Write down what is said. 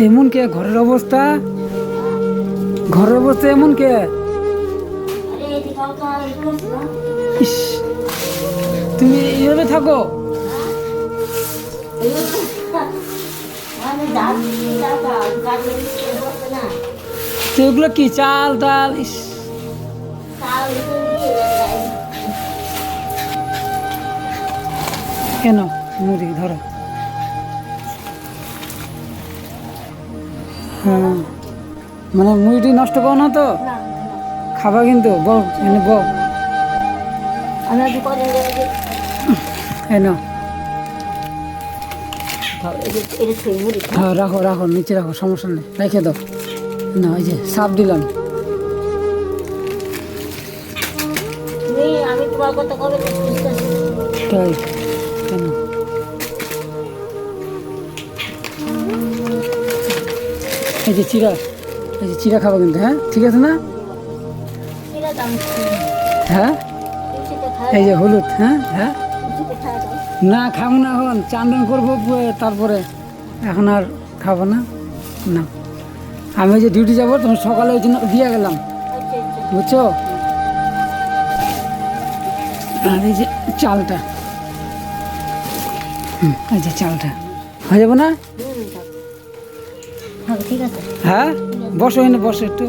এমন কে ঘরের অবস্থা? ঘরের অবস্থা এমন কে? ইস, তুমি এইভাবে থাকো? তো এগুলো কি চাল ডাল? ইস, কেন মুড়ি ধরো। হ্যাঁ, মানে মুড়িটি নষ্ট করো না তো? খাবা কিন্তু বউ এনে বউ এনো। হ্যাঁ রাখো রাখো, নিচে রাখো, সমস্যা নেই, রেখে দাও না। এই যে সাপ দিলাম। আমি তোমার কথা কবে তাই কেন? এই যে চিরা, এই যে চিরা খাবো কিন্তু, হ্যাঁ ঠিক আছে না? হ্যাঁ এই যে হলুদ, হ্যাঁ হ্যাঁ না খাবো না, এখন চান্দন করবো তারপরে, এখন আর খাবো না। না আমি ওই যে ডিউটি যাবো, তখন সকালে ওই জন্য দিয়ে গেলাম, বুঝছো? আর এই যে চালটা, এই যে চালটা হয়ে যাবো না? ঠিক আছে। হ্যাঁ বসো, এনে বসো একটু।